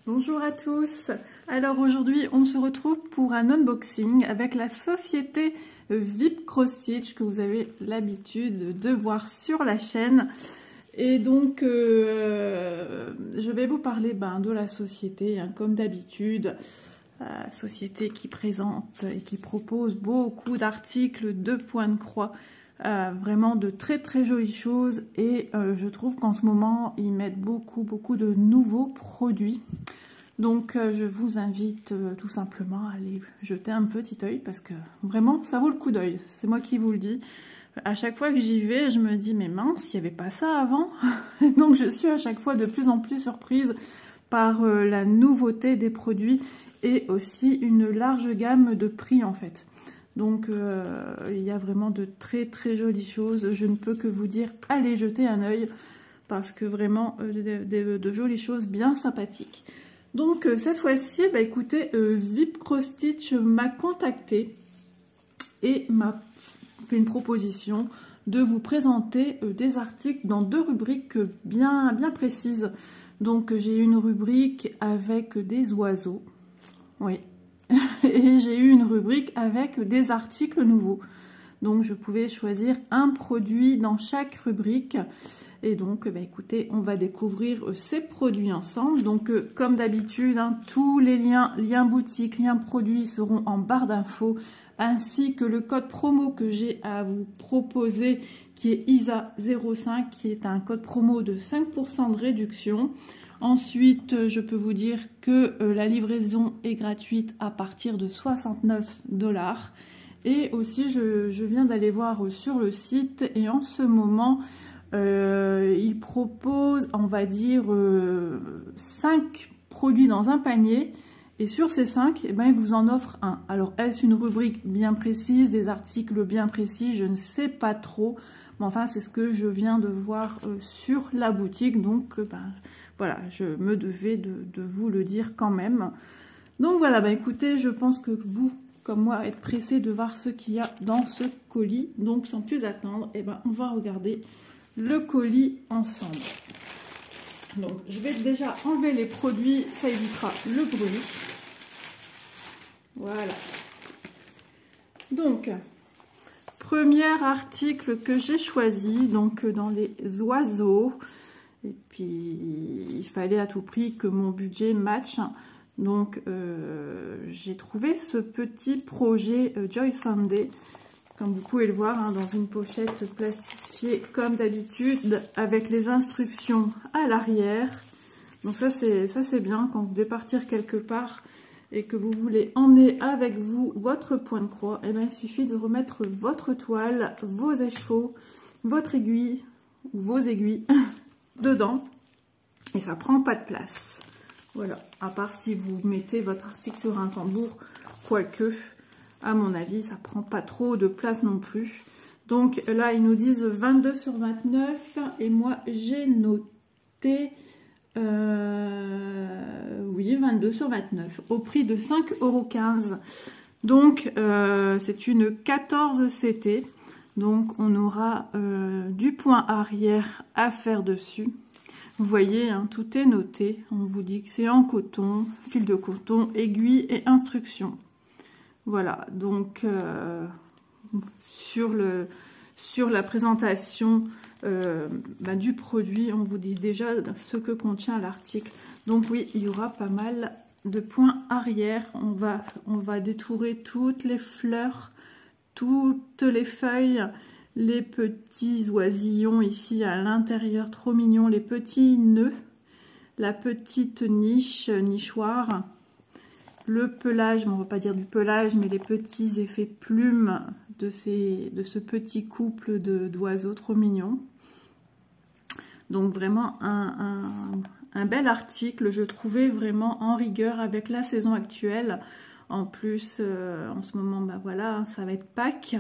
Bonjour à tous. Alors aujourd'hui on se retrouve pour un unboxing avec la société VIP Cross Stitch que vous avez l'habitude de voir sur la chaîne. Et donc je vais vous parler de la société comme d'habitude. Société qui présente et qui propose beaucoup d'articles de point de croix. Vraiment de très jolies choses et je trouve qu'en ce moment ils mettent beaucoup de nouveaux produits, donc je vous invite tout simplement à aller jeter un petit œil parce que vraiment ça vaut le coup d'œil, c'est moi qui vous le dis. À chaque fois que j'y vais je me dis mais mince, il n'y avait pas ça avant. Donc je suis à chaque fois de plus en plus surprise par la nouveauté des produits et aussi une large gamme de prix en fait. Donc il y a vraiment de très jolies choses. Je ne peux que vous dire, allez jeter un œil parce que vraiment de jolies choses bien sympathiques. Donc cette fois-ci, écoutez, VIP Cross Stitch m'a contacté et m'a fait une proposition de vous présenter des articles dans deux rubriques bien précises. Donc j'ai une rubrique avec des oiseaux, oui. Et j'ai eu une rubrique avec des articles nouveaux. Donc je pouvais choisir un produit dans chaque rubrique. Et donc écoutez, on va découvrir ces produits ensemble. Donc comme d'habitude, tous les liens boutique, liens produits seront en barre d'infos, ainsi que le code promo que j'ai à vous proposer qui est ISA05, qui est un code promo de 5% de réduction. Ensuite, je peux vous dire que la livraison est gratuite à partir de 69 $. Et aussi, je viens d'aller voir sur le site et en ce moment, il propose, on va dire, 5 produits dans un panier. Et sur ces 5, il vous en offre un. Alors, est-ce une rubrique bien précise, des articles bien précis? Je ne sais pas trop. Mais enfin, c'est ce que je viens de voir sur la boutique. Donc, voilà, je me devais de vous le dire quand même. Donc voilà, écoutez, je pense que vous, comme moi, êtes pressés de voir ce qu'il y a dans ce colis. Donc sans plus attendre, on va regarder le colis ensemble. Donc je vais déjà enlever les produits, ça évitera le bruit. Voilà. Donc, premier article que j'ai choisi, donc dans les oiseaux. Et puis, il fallait à tout prix que mon budget matche. Donc, j'ai trouvé ce petit projet Joy Sunday, comme vous pouvez le voir, dans une pochette plastifiée comme d'habitude, avec les instructions à l'arrière. Donc ça c'est bien quand vous devez partir quelque part et que vous voulez emmener avec vous votre point de croix. Il suffit de remettre votre toile, vos écheveaux, votre aiguille ou vos aiguilles dedans et ça prend pas de place. Voilà, à part si vous mettez votre article sur un tambour, quoique à mon avis ça prend pas trop de place non plus. Donc là ils nous disent 22 sur 29 et moi j'ai noté oui 22 sur 29 au prix de 5,15 €. Donc c'est une 14 CT. Donc on aura du point arrière à faire dessus. Vous voyez, tout est noté. On vous dit que c'est en coton, fil de coton, aiguille et instructions. Voilà, donc sur la présentation du produit, on vous dit déjà ce que contient l'article. Donc oui, il y aura pas mal de points arrière. On va détourer toutes les fleurs, toutes les feuilles, les petits oisillons ici à l'intérieur, trop mignons, les petits nœuds, la petite nichoir, le pelage, on ne va pas dire du pelage, mais les petits effets plumes de ce petit couple d'oiseaux trop mignons. Donc vraiment un bel article, je trouvais vraiment en rigueur avec la saison actuelle. En plus, en ce moment, voilà, ça va être Pâques.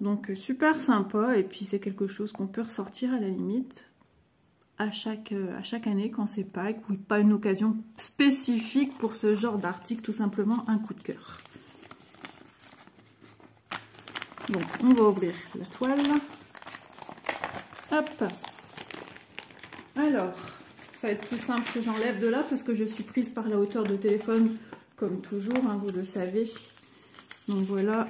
Donc super sympa et puis c'est quelque chose qu'on peut ressortir à la limite à chaque année quand c'est Pâques ou pas une occasion spécifique pour ce genre d'article, tout simplement un coup de cœur. Donc on va ouvrir la toile. Hop. Alors Ça va être plus simple que j'enlève de là parce que je suis prise par la hauteur de téléphone comme toujours, hein, vous le savez. Donc voilà.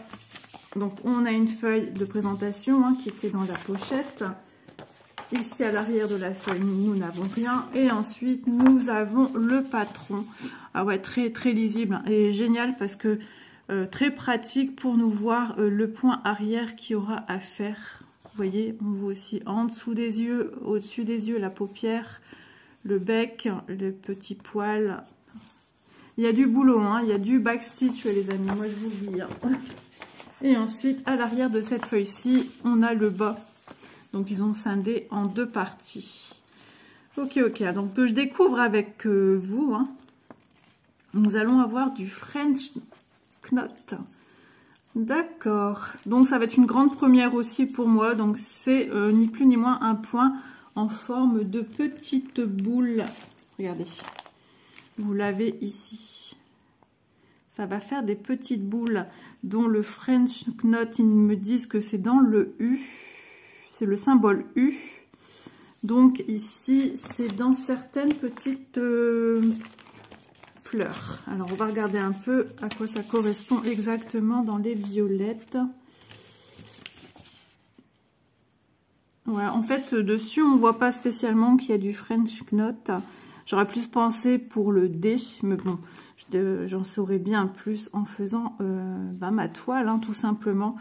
Donc on a une feuille de présentation hein, qui était dans la pochette. Ici à l'arrière de la feuille, nous n'avons rien. Et ensuite, nous avons le patron. Ah ouais, très très lisible et génial parce que très pratique pour nous voir le point arrière qu'il y aura à faire. Vous voyez, on voit aussi en dessous des yeux, au-dessus des yeux, la paupière, le bec, le petit poil. Il y a du boulot, hein, il y a du backstitch les amis, moi je vous le dis. Hein. Et ensuite, à l'arrière de cette feuille-ci, on a le bas. Donc, ils ont scindé en deux parties. Ok, ok. Donc, que je découvre avec vous, hein, nous allons avoir du French Knot. D'accord. Donc, ça va être une grande première aussi pour moi. Donc, c'est ni plus ni moins un point en forme de petite boule. Regardez. Vous l'avez ici. Ça va faire des petites boules dont le French Knot, ils me disent que c'est dans le U. C'est le symbole U. Donc ici, c'est dans certaines petites fleurs. Alors, on va regarder un peu à quoi ça correspond exactement dans les violettes. Ouais, en fait, dessus, on ne voit pas spécialement qu'il y a du French Knot. J'aurais plus pensé pour le D, mais bon, j'en saurais bien plus en faisant ma toile, hein, tout simplement.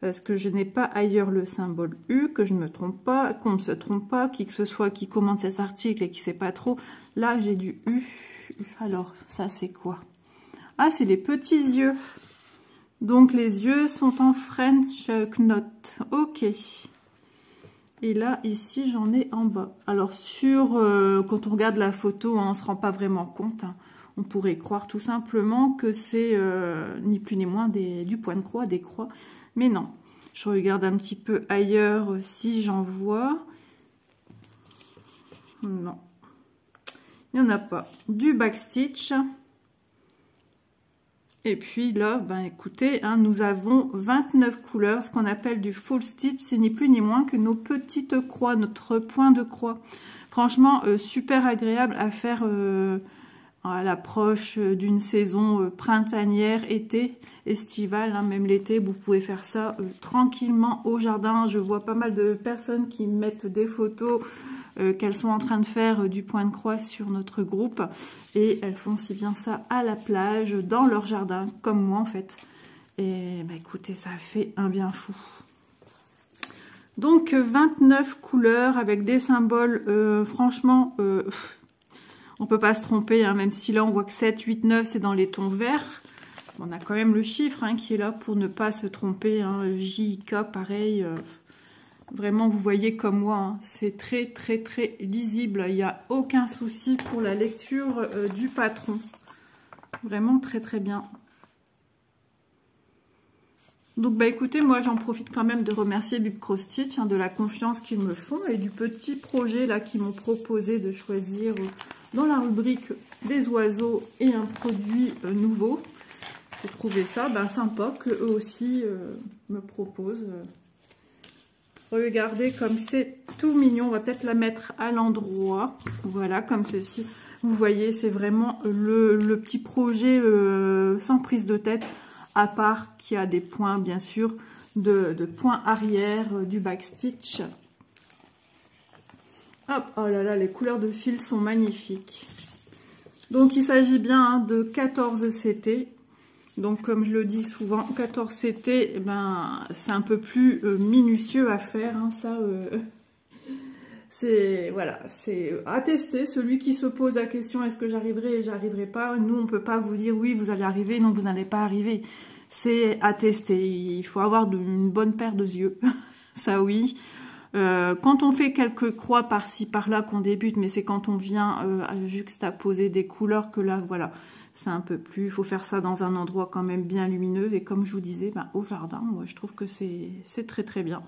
Parce que je n'ai pas ailleurs le symbole U, que je ne me trompe pas, qu'on ne se trompe pas, qui que ce soit qui commente cet article et qui ne sait pas trop. Là, j'ai du U. Alors, ça, c'est quoi? Ah, c'est les petits yeux. Donc, les yeux sont en French Knot. Ok. Et là, ici, j'en ai en bas. Alors, quand on regarde la photo, hein, on ne se rend pas vraiment compte. Hein. On pourrait croire tout simplement que c'est ni plus ni moins du point de croix, des croix. Mais non, je regarde un petit peu ailleurs si j'en vois. Non, il n'y en a pas. Du backstitch. Et puis là, ben écoutez, hein, nous avons 29 couleurs, ce qu'on appelle du full stitch. C'est ni plus ni moins que nos petites croix, notre point de croix. Franchement, super agréable à faire à l'approche d'une saison printanière, été, estivale, hein, même l'été, vous pouvez faire ça tranquillement au jardin. Je vois pas mal de personnes qui mettent des photos qu'elles sont en train de faire du point de croix sur notre groupe et elles font si bien ça à la plage, dans leur jardin, comme moi en fait. Et bah, écoutez, ça fait un bien fou. Donc 29 couleurs avec des symboles, franchement... on peut pas se tromper, hein, même si là on voit que 7, 8, 9 c'est dans les tons verts. On a quand même le chiffre hein, qui est là pour ne pas se tromper. Hein. JK pareil, vraiment vous voyez comme moi, hein, c'est très très très lisible. Il n'y a aucun souci pour la lecture du patron. Vraiment très très bien. Donc bah écoutez, moi j'en profite quand même de remercier Bip Cross Stitch hein, de la confiance qu'ils me font et du petit projet là qu'ils m'ont proposé de choisir dans la rubrique des oiseaux et un produit nouveau. J'ai trouvé ça sympa qu'eux aussi me proposent. Regardez comme c'est tout mignon. On va peut-être la mettre à l'endroit. Voilà, comme ceci. Vous voyez, c'est vraiment le petit projet sans prise de tête. À part qu'il y a des points, bien sûr, de points arrière du backstitch. Hop, oh là là, les couleurs de fil sont magnifiques. Donc, il s'agit bien hein, de 14 CT. Donc, comme je le dis souvent, 14 CT, eh ben, c'est un peu plus minutieux à faire. Hein, ça, c'est voilà, c'est à tester. Celui qui se pose la question, est-ce que j'arriverai et j'arriverai pas? Nous, on ne peut pas vous dire oui, vous allez arriver, non, vous n'allez pas arriver. C'est à tester. Il faut avoir une bonne paire de yeux. Ça, oui. Quand on fait quelques croix par-ci, par-là qu'on débute, mais c'est quand on vient juxtaposer des couleurs que là, voilà, c'est un peu plus... Il faut faire ça dans un endroit quand même bien lumineux. Et comme je vous disais, au jardin, moi, je trouve que c'est très, très bien.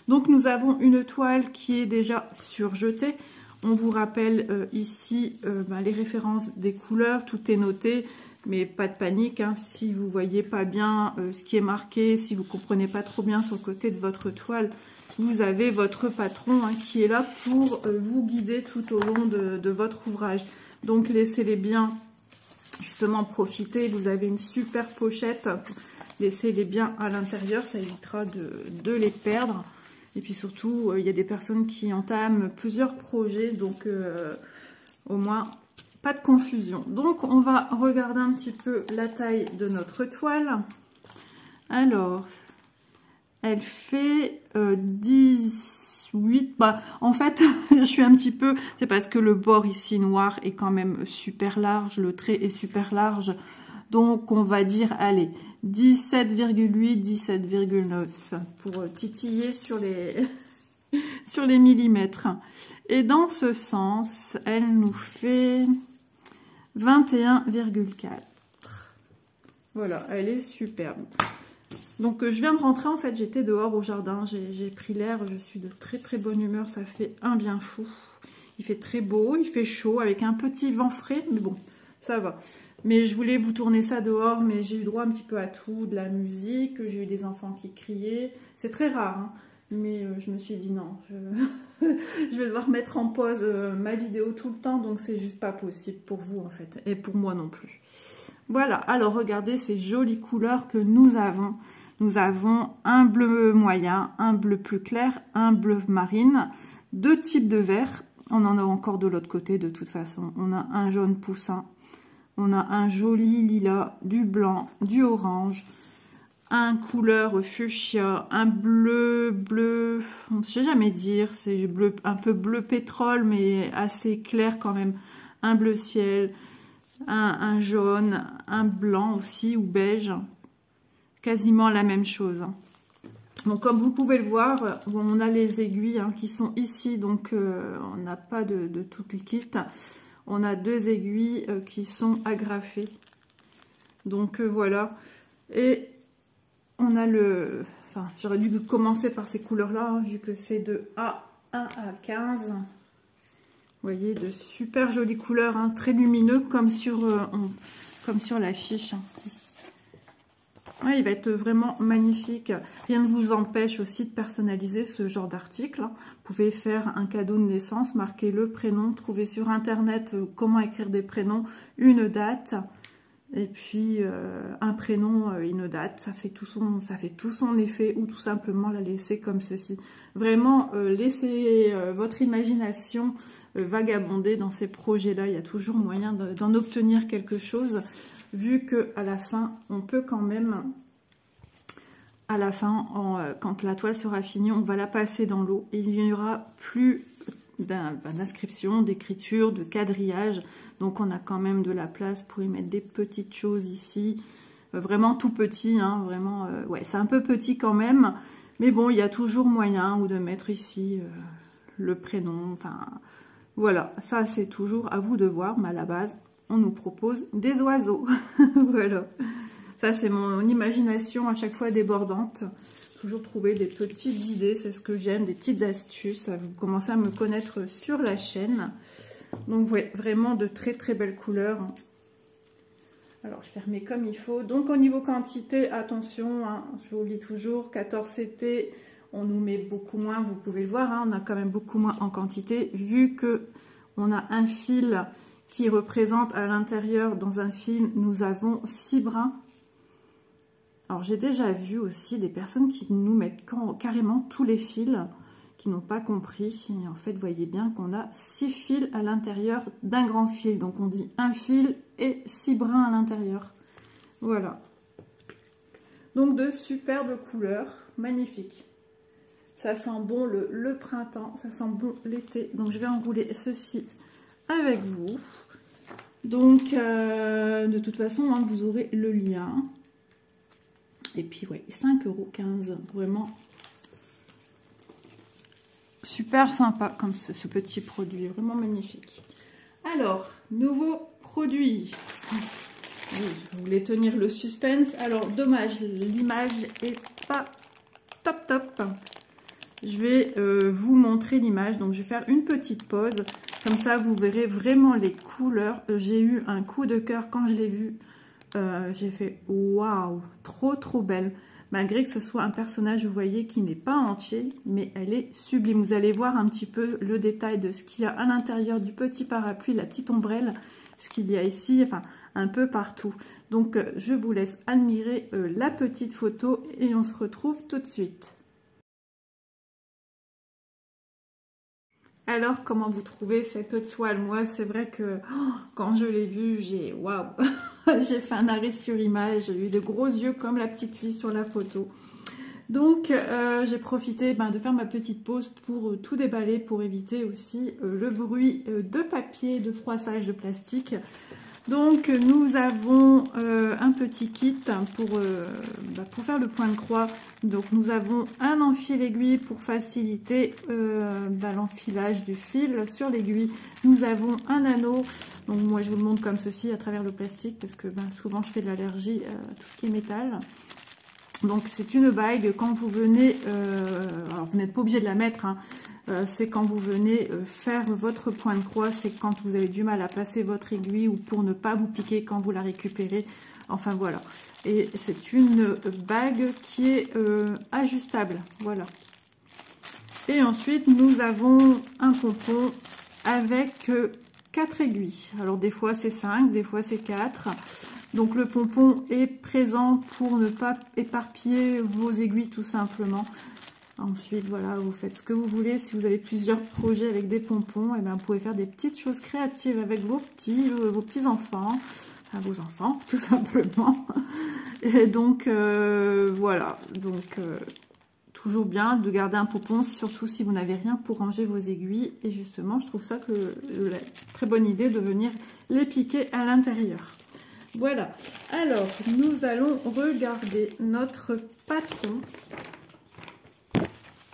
Donc, nous avons une toile qui est déjà surjetée. On vous rappelle ici les références des couleurs. Tout est noté, mais pas de panique. Hein, si vous ne voyez pas bien ce qui est marqué, si vous ne comprenez pas trop bien sur le côté de votre toile, vous avez votre patron hein, qui est là pour vous guider tout au long de votre ouvrage. Donc laissez-les bien justement profiter. Vous avez une super pochette. Laissez-les bien à l'intérieur, ça évitera de les perdre. Et puis surtout, il y a des personnes qui entament plusieurs projets, donc au moins pas de confusion. Donc on va regarder un petit peu la taille de notre toile. Alors, elle fait 18. Bah, en fait, je suis un petit peu... C'est parce que le bord ici noir est quand même super large. Le trait est super large. Donc, on va dire, allez, 17,8, 17,9 pour titiller sur les, sur les millimètres. Et dans ce sens, elle nous fait 21,4. Voilà, elle est superbe. Donc, je viens de rentrer, en fait, j'étais dehors au jardin, j'ai pris l'air, je suis de très très bonne humeur, ça fait un bien fou. Il fait très beau, il fait chaud, avec un petit vent frais, mais bon, ça va. Mais je voulais vous tourner ça dehors, mais j'ai eu droit un petit peu à tout, de la musique, j'ai eu des enfants qui criaient. C'est très rare, hein, mais je me suis dit non, je vais devoir mettre en pause ma vidéo tout le temps, donc c'est juste pas possible pour vous en fait, et pour moi non plus. Voilà, alors regardez ces jolies couleurs que nous avons. Nous avons un bleu moyen, un bleu plus clair, un bleu marine, deux types de vert. On en a encore de l'autre côté de toute façon. On a un jaune poussin. On a un joli lilas, du blanc, du orange, un couleur fuchsia, un bleu, je ne sais jamais dire, c'est bleu, un peu bleu pétrole, mais assez clair quand même. Un bleu ciel, un jaune, un blanc aussi, ou beige, quasiment la même chose. Donc comme vous pouvez le voir, on a les aiguilles hein, qui sont ici, donc on n'a pas de tout le kit. On a deux aiguilles qui sont agrafées. Donc voilà. Et on a le... Enfin, j'aurais dû commencer par ces couleurs-là, hein, vu que c'est de A1 à 15. Vous voyez, de super jolies couleurs, hein, très lumineux, comme sur la fiche. Ouais, il va être vraiment magnifique. Rien ne vous empêche aussi de personnaliser ce genre d'article. Vous pouvez faire un cadeau de naissance, marquer le prénom, trouver sur internet comment écrire des prénoms, une date, et puis un prénom, une date. Ça fait tout son effet, ou tout simplement la laisser comme ceci. Vraiment, laissez votre imagination vagabonder dans ces projets-là. Il y a toujours moyen d'en obtenir quelque chose. Vu qu'à la fin, on peut quand même, à la fin, quand la toile sera finie, on va la passer dans l'eau. Et il n'y aura plus d'inscription, d'écriture, de quadrillage. Donc on a quand même de la place pour y mettre des petites choses ici. Vraiment tout petit, hein, vraiment, ouais, c'est un peu petit quand même. Mais bon, il y a toujours moyen ou de mettre ici le prénom. Enfin, voilà, ça c'est toujours à vous de voir, mais à la base, on nous propose des oiseaux. Voilà. Ça, c'est mon imagination à chaque fois débordante. Toujours trouver des petites idées, c'est ce que j'aime, des petites astuces. Vous commencez à me connaître sur la chaîne. Donc, ouais, vraiment de très, très belles couleurs. Alors, je fermais comme il faut. Donc, au niveau quantité, attention, hein, je vous le dis toujours, 14 CT, on nous met beaucoup moins. Vous pouvez le voir, hein, on a quand même beaucoup moins en quantité, vu que on a un fil qui représente à l'intérieur, dans un fil, nous avons 6 brins. Alors, j'ai déjà vu aussi des personnes qui nous mettent carrément tous les fils, qui n'ont pas compris. Et en fait, vous voyez bien qu'on a 6 fils à l'intérieur d'un grand fil. Donc, on dit un fil et 6 brins à l'intérieur. Voilà. Donc, de superbes couleurs, magnifiques. Ça sent bon le printemps, ça sent bon l'été. Donc, je vais enrouler ceci avec vous. Donc de toute façon hein, vous aurez le lien et puis ouais, 5,15 €, vraiment super sympa comme ce petit produit, vraiment magnifique. Alors, nouveau produit, oui, je voulais tenir le suspense. Alors dommage, l'image est pas top. Je vais vous montrer l'image, donc je vais faire une petite pause. Comme ça, vous verrez vraiment les couleurs. J'ai eu un coup de cœur quand je l'ai vue. J'ai fait waouh, trop belle. malgré que ce soit un personnage, vous voyez, qui n'est pas entier, mais elle est sublime. Vous allez voir un petit peu le détail de ce qu'il y a à l'intérieur du petit parapluie, la petite ombrelle, ce qu'il y a ici, enfin un peu partout. Donc je vous laisse admirer la petite photo et on se retrouve tout de suite. Alors, comment vous trouvez cette toile? Moi, c'est vrai que quand je l'ai vue, j'ai waouh, j'ai fait un arrêt sur image, j'ai eu de gros yeux comme la petite fille sur la photo. Donc, j'ai profité de faire ma petite pause pour tout déballer, pour éviter aussi le bruit de papier, de froissage de plastique. Donc, nous avons un petit kit pour faire le point de croix. Donc, nous avons un enfil aiguille pour faciliter l'enfilage du fil sur l'aiguille. Nous avons un anneau. Donc, moi, je vous le montre comme ceci à travers le plastique parce que souvent, je fais de l'allergie à tout ce qui est métal. Donc, c'est une bague. Quand vous venez, alors vous n'êtes pas obligé de la mettre, hein, c'est quand vous venez faire votre point de croix, c'est quand vous avez du mal à passer votre aiguille ou pour ne pas vous piquer quand vous la récupérez. Enfin, voilà. Et c'est une bague qui est ajustable. Voilà. Et ensuite, nous avons un pompon avec 4 aiguilles. Alors, des fois, c'est 5, des fois, c'est 4. Donc, le pompon est présent pour ne pas éparpiller vos aiguilles, tout simplement. Ensuite, voilà, vous faites ce que vous voulez. Si vous avez plusieurs projets avec des pompons, et vous pouvez faire des petites choses créatives avec vos petits-enfants, enfin vos enfants, tout simplement. Et donc, voilà. Donc, toujours bien de garder un pompon, surtout si vous n'avez rien pour ranger vos aiguilles. Et justement, je trouve ça la très bonne idée de venir les piquer à l'intérieur. Voilà. Alors, nous allons regarder notre patron.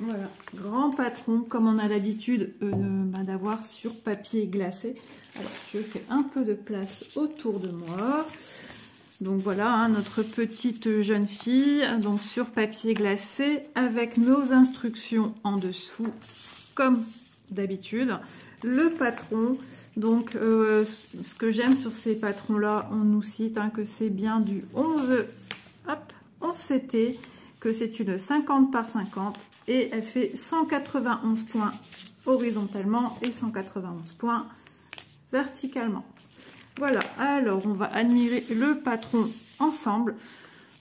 Voilà, grand patron comme on a l'habitude d'avoir sur papier glacé. Alors, je fais un peu de place autour de moi. Donc voilà, hein, notre petite jeune fille, donc sur papier glacé avec nos instructions en dessous, comme d'habitude. Le patron, donc ce que j'aime sur ces patrons-là, on nous cite que c'est bien du 11 CT, que c'est une 50 par 50. Et elle fait 191 points horizontalement et 191 points verticalement. Voilà, alors on va admirer le patron ensemble.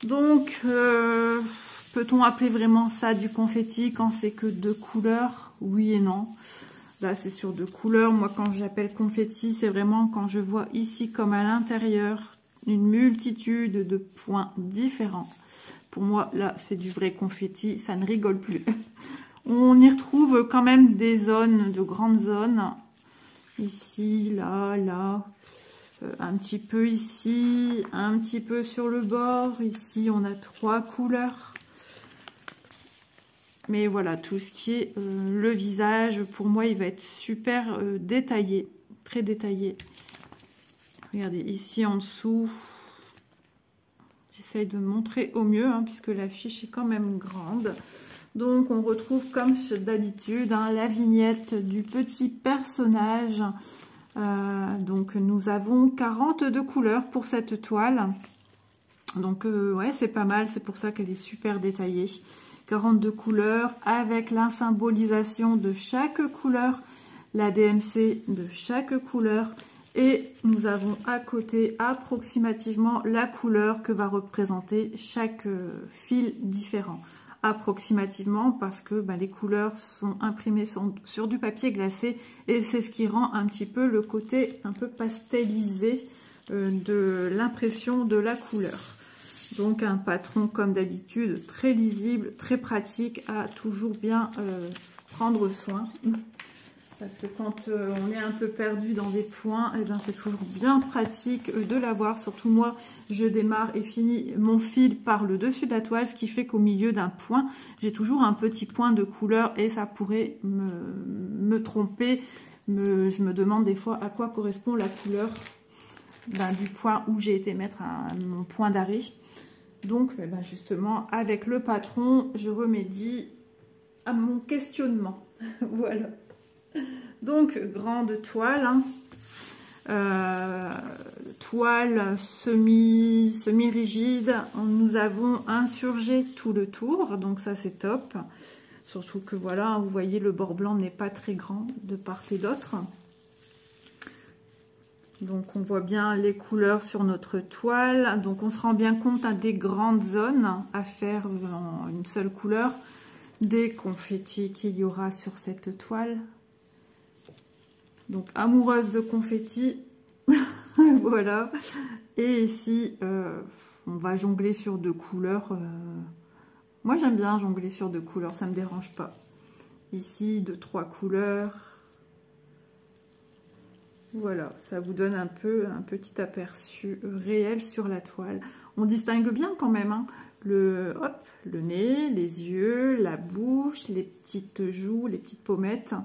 Donc, peut-on appeler vraiment ça du confetti quand c'est que 2 couleurs? Oui et non. Là, c'est sur 2 couleurs. Moi, quand j'appelle confetti, c'est vraiment quand je vois ici, comme à l'intérieur, une multitude de points différents. Pour moi, là, c'est du vrai confetti, ça ne rigole plus. On y retrouve quand même des zones, de grandes zones. Ici, là, là. Un petit peu ici, un petit peu sur le bord. Ici, on a 3 couleurs. Mais voilà, tout ce qui est le visage, pour moi, il va être super détaillé. Très détaillé. Regardez, ici en dessous... J'essaye de montrer au mieux, puisque la fiche est quand même grande. Donc, on retrouve comme d'habitude la vignette du petit personnage. Donc, nous avons 42 couleurs pour cette toile. Donc, ouais, c'est pas mal. C'est pour ça qu'elle est super détaillée. 42 couleurs avec la symbolisation de chaque couleur, la DMC de chaque couleur. Et nous avons à côté approximativement la couleur que va représenter chaque fil différent. Approximativement parce que les couleurs sont imprimées sur du papier glacé et c'est ce qui rend un petit peu le côté un peu pastelisé de l'impression de la couleur. Donc un patron comme d'habitude très lisible, très pratique, à toujours bien prendre soin. Parce que quand on est un peu perdu dans des points, c'est toujours bien pratique de l'avoir. Surtout moi, je démarre et finis mon fil par le dessus de la toile, ce qui fait qu'au milieu d'un point, j'ai toujours un petit point de couleur et ça pourrait me tromper. Je me demande des fois à quoi correspond la couleur du point où j'ai été mettre mon point d'arrêt. Donc, justement, avec le patron, je remédie à mon questionnement. Voilà. Donc, grande toile, toile semi-rigide. Nous avons un surjet tout le tour, donc ça c'est top. Surtout que voilà, vous voyez, le bord blanc n'est pas très grand de part et d'autre. Donc on voit bien les couleurs sur notre toile. Donc on se rend bien compte des grandes zones à faire en une seule couleur, des confettis qu'il y aura sur cette toile. Donc amoureuse de confettis, voilà. Et ici, on va jongler sur 2 couleurs. Moi j'aime bien jongler sur 2 couleurs, ça me dérange pas. Ici 2-3 couleurs. Voilà, ça vous donne un petit aperçu réel sur la toile. On distingue bien quand même, hein, le nez, les yeux, la bouche, les petites joues, les petites pommettes.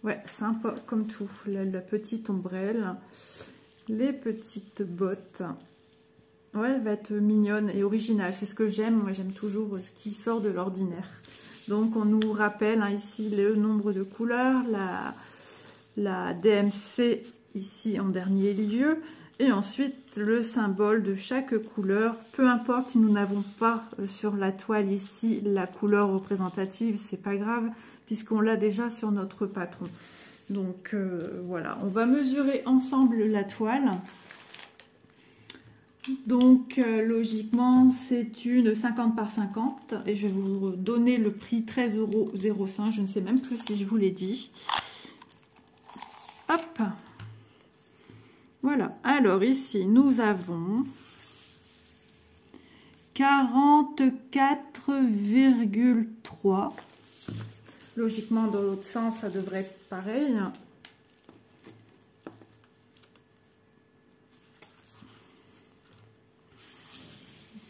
Ouais, sympa comme tout. La petite ombrelle, les petites bottes. Ouais, elle va être mignonne et originale. C'est ce que j'aime. Moi, j'aime toujours ce qui sort de l'ordinaire. Donc, on nous rappelle hein, ici le nombre de couleurs, la DMC ici en dernier lieu, et ensuite le symbole de chaque couleur. Peu importe si nous n'avons pas sur la toile ici la couleur représentative, c'est pas grave puisqu'on l'a déjà sur notre patron. Donc voilà, on va mesurer ensemble la toile. Donc logiquement c'est une 50 par 50 et je vais vous donner le prix 13,05 €. Je ne sais même plus si je vous l'ai dit. Hop, voilà. Alors ici nous avons 44,3. Logiquement dans l'autre sens ça devrait être pareil.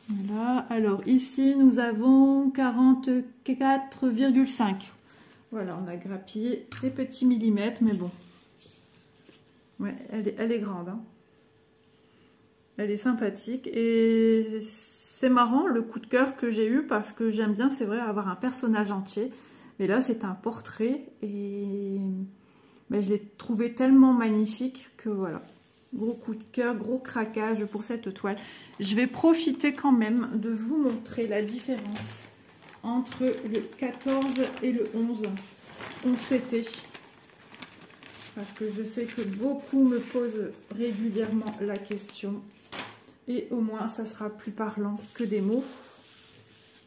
Voilà, alors ici nous avons 44,5. Voilà, on a grappillé des petits millimètres, mais bon. Ouais, elle est grande. Hein. Elle est sympathique et c'est marrant le coup de cœur que j'ai eu parce que j'aime bien, c'est vrai, avoir un personnage entier. Mais là, c'est un portrait et ben, je l'ai trouvé tellement magnifique que voilà. Gros coup de cœur, gros craquage pour cette toile. Je vais profiter quand même de vous montrer la différence entre le 14 et le 11 CT. Parce que je sais que beaucoup me posent régulièrement la question. Et au moins, ça sera plus parlant que des mots.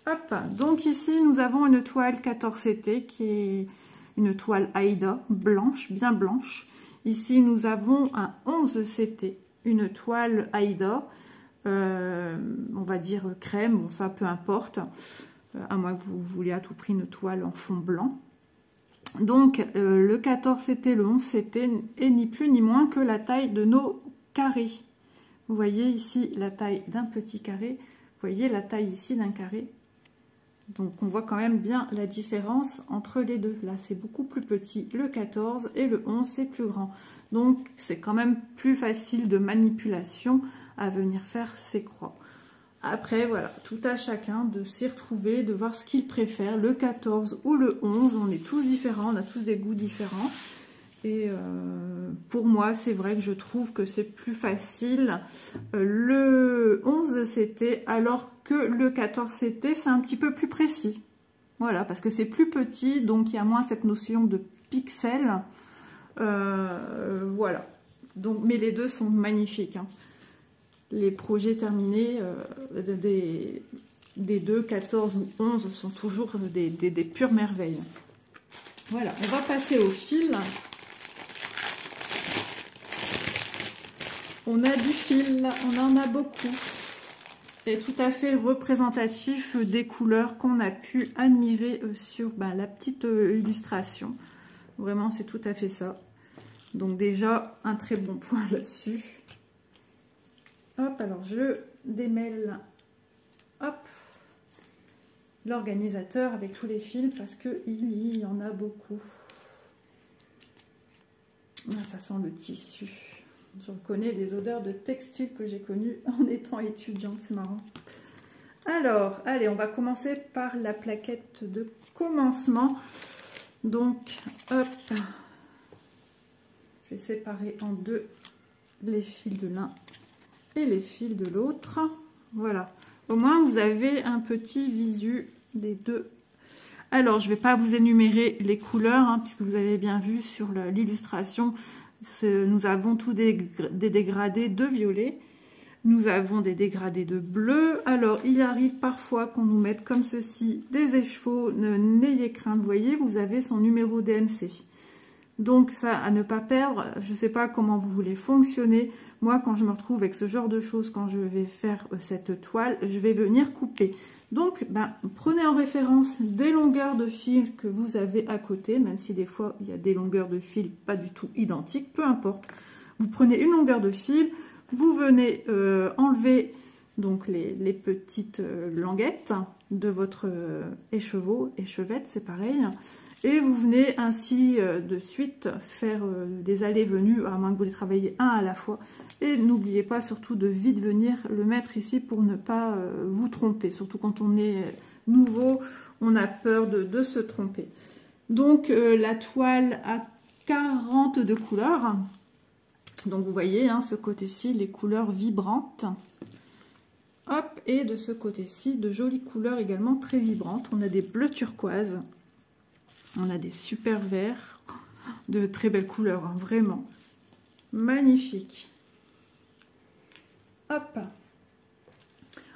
Hop, donc ici, nous avons une toile 14 CT qui est une toile Aïda, blanche, bien blanche. Ici, nous avons un 11 CT, une toile Aïda, on va dire crème, bon ça peu importe, à moins que vous vouliez à tout prix une toile en fond blanc. Donc le 14 CT, le 11 CT est ni plus ni moins que la taille de nos carrés. Vous voyez ici la taille d'un petit carré, vous voyez la taille ici d'un carré. Donc on voit quand même bien la différence entre les deux. Là c'est beaucoup plus petit, le 14 et le 11 c'est plus grand. Donc c'est quand même plus facile de manipulation à venir faire ces croix. Après voilà, tout à chacun de s'y retrouver, de voir ce qu'il préfère, le 14 ou le 11. On est tous différents, on a tous des goûts différents. Et pour moi, c'est vrai que je trouve que c'est plus facile le 11 CT, alors que le 14 CT, c'est un petit peu plus précis. Voilà, parce que c'est plus petit, donc il y a moins cette notion de pixels. Voilà. Donc, mais les deux sont magnifiques. Hein. Les projets terminés des 2, 14 ou 11 sont toujours des pures merveilles. Voilà, on va passer au fil. On a du fil, on en a beaucoup. C'est tout à fait représentatif des couleurs qu'on a pu admirer sur la petite illustration. Vraiment, c'est tout à fait ça. Donc déjà, un très bon point là-dessus. Hop, alors je démêle l'organisateur avec tous les fils parce qu'il y en a beaucoup. Ah, ça sent le tissu. Je reconnais des odeurs de textile que j'ai connues en étant étudiante, c'est marrant. Alors, allez, on va commencer par la plaquette de commencement. Donc, hop, je vais séparer en deux les fils de l'un et les fils de l'autre. Voilà, au moins vous avez un petit visu des deux. Alors je ne vais pas vous énumérer les couleurs, hein, puisque vous avez bien vu sur l'illustration, nous avons tous des dégradés de violet, nous avons des dégradés de bleu. Alors il arrive parfois qu'on nous mette comme ceci des écheveaux, n'ayez crainte, vous voyez, vous avez son numéro DMC. Donc ça, à ne pas perdre, je ne sais pas comment vous voulez fonctionner. Moi, quand je me retrouve avec ce genre de choses, quand je vais faire cette toile, je vais venir couper. Donc, prenez en référence des longueurs de fil que vous avez à côté, même si des fois, il y a des longueurs de fil pas du tout identiques, peu importe. Vous prenez une longueur de fil, vous venez enlever donc les petites languettes de votre échevette, c'est pareil. Et vous venez ainsi de suite faire des allées-venues, à moins que vous les travaillez un à la fois. Et n'oubliez pas surtout de vite venir le mettre ici pour ne pas vous tromper. Surtout quand on est nouveau, on a peur de se tromper. Donc la toile a 42 couleurs. Donc vous voyez, hein, ce côté-ci, les couleurs vibrantes. Hop, et de ce côté-ci, de jolies couleurs également très vibrantes. On a des bleus turquoise. On a des super verts, de très belles couleurs, hein, vraiment magnifiques. Hop.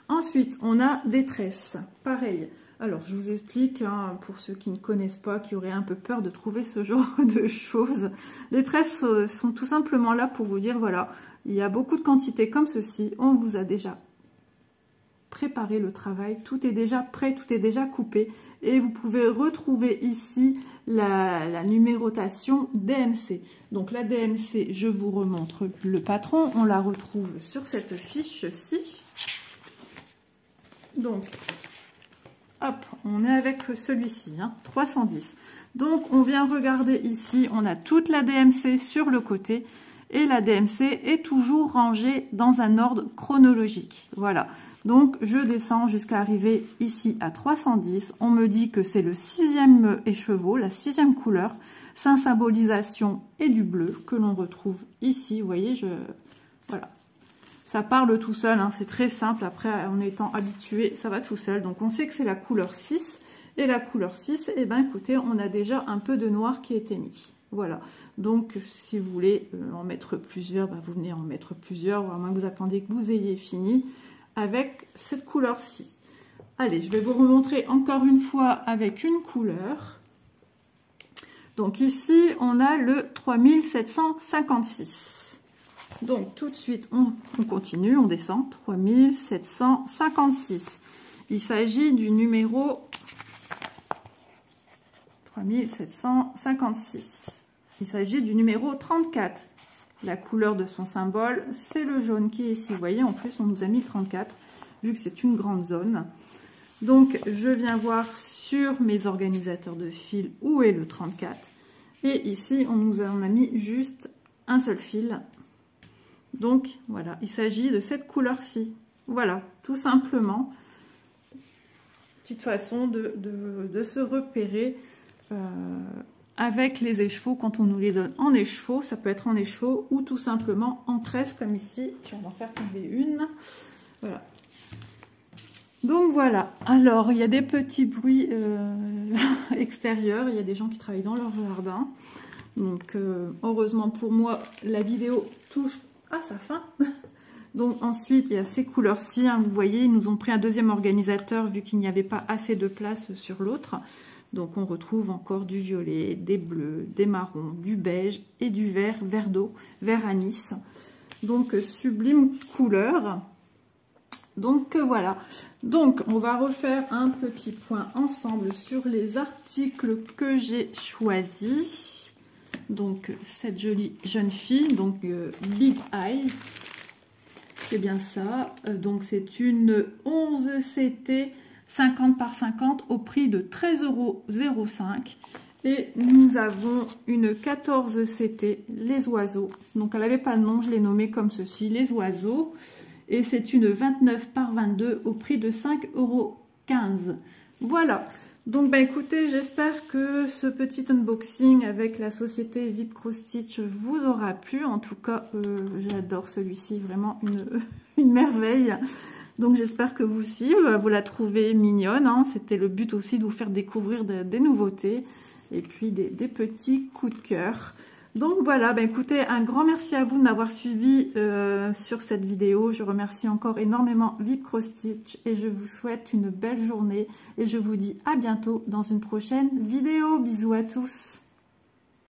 Ensuite, on a des tresses, pareil. Alors, je vous explique, hein, pour ceux qui ne connaissent pas, qui auraient un peu peur de trouver ce genre de choses. Les tresses sont tout simplement là pour vous dire, voilà, il y a beaucoup de quantités comme ceci. On vous a déjà préparer le travail, tout est déjà prêt, tout est déjà coupé et vous pouvez retrouver ici la numérotation DMC. Donc la DMC, je vous remontre le patron, on la retrouve sur cette fiche-ci. Donc, hop, on est avec celui-ci, hein, 310. Donc on vient regarder ici, on a toute la DMC sur le côté et la DMC est toujours rangée dans un ordre chronologique. Voilà. Donc, je descends jusqu'à arriver ici à 310. On me dit que c'est le 6e écheveau, la 6e couleur. Saint symbolisation et du bleu que l'on retrouve ici. Vous voyez, voilà. Ça parle tout seul, hein, c'est très simple. Après, en étant habitué, ça va tout seul. Donc, on sait que c'est la couleur 6. Et la couleur 6, eh bien, écoutez, on a déjà un peu de noir qui a été mis. Voilà. Donc, si vous voulez en mettre plusieurs, vous venez en mettre plusieurs. À moins que vous attendiez que vous ayez fini avec cette couleur-ci. Allez, je vais vous remontrer encore une fois avec une couleur. Donc ici, on a le 3756. Donc tout de suite, on continue, on descend. 3756. Il s'agit du numéro 3756. Il s'agit du numéro 34. La couleur de son symbole, c'est le jaune qui est ici. Vous voyez, en plus, on nous a mis le 34, vu que c'est une grande zone. Donc, je viens voir sur mes organisateurs de fil où est le 34. Et ici, on nous en a mis juste un seul fil. Donc, voilà, il s'agit de cette couleur-ci. Voilà, tout simplement. Petite façon de se repérer avec les écheveaux, quand on nous les donne en écheveau, ça peut être en écheveau ou tout simplement en tresse comme ici. Je vais en faire tomber une. Voilà. Donc voilà. Alors, il y a des petits bruits extérieurs. Il y a des gens qui travaillent dans leur jardin. Donc, heureusement pour moi, la vidéo touche à sa fin. Donc ensuite, il y a ces couleurs-ci. Hein, vous voyez, ils nous ont pris un deuxième organisateur vu qu'il n'y avait pas assez de place sur l'autre. Donc on retrouve encore du violet, des bleus, des marrons, du beige et du vert, vert d'eau, vert anis. Donc sublime couleur. Donc voilà. Donc on va refaire un petit point ensemble sur les articles que j'ai choisis. Donc cette jolie jeune fille, donc Big Eye. C'est bien ça. Donc c'est une 11 CT 50 par 50 au prix de 13,05 €. Et nous avons une 14 CT, les oiseaux. Donc elle n'avait pas de nom, je l'ai nommée comme ceci, les oiseaux. Et c'est une 29 par 22 au prix de 5,15 €. Voilà. Donc bah écoutez, j'espère que ce petit unboxing avec la société VIP Cross Stitch vous aura plu. En tout cas, j'adore celui-ci, vraiment une merveille. Donc j'espère que vous aussi, vous la trouvez mignonne. Hein. C'était le but aussi de vous faire découvrir des nouveautés et puis des petits coups de cœur. Donc voilà, bah écoutez, un grand merci à vous de m'avoir suivi sur cette vidéo. Je remercie encore énormément VIP Cross Stitch et je vous souhaite une belle journée. Et je vous dis à bientôt dans une prochaine vidéo. Bisous à tous.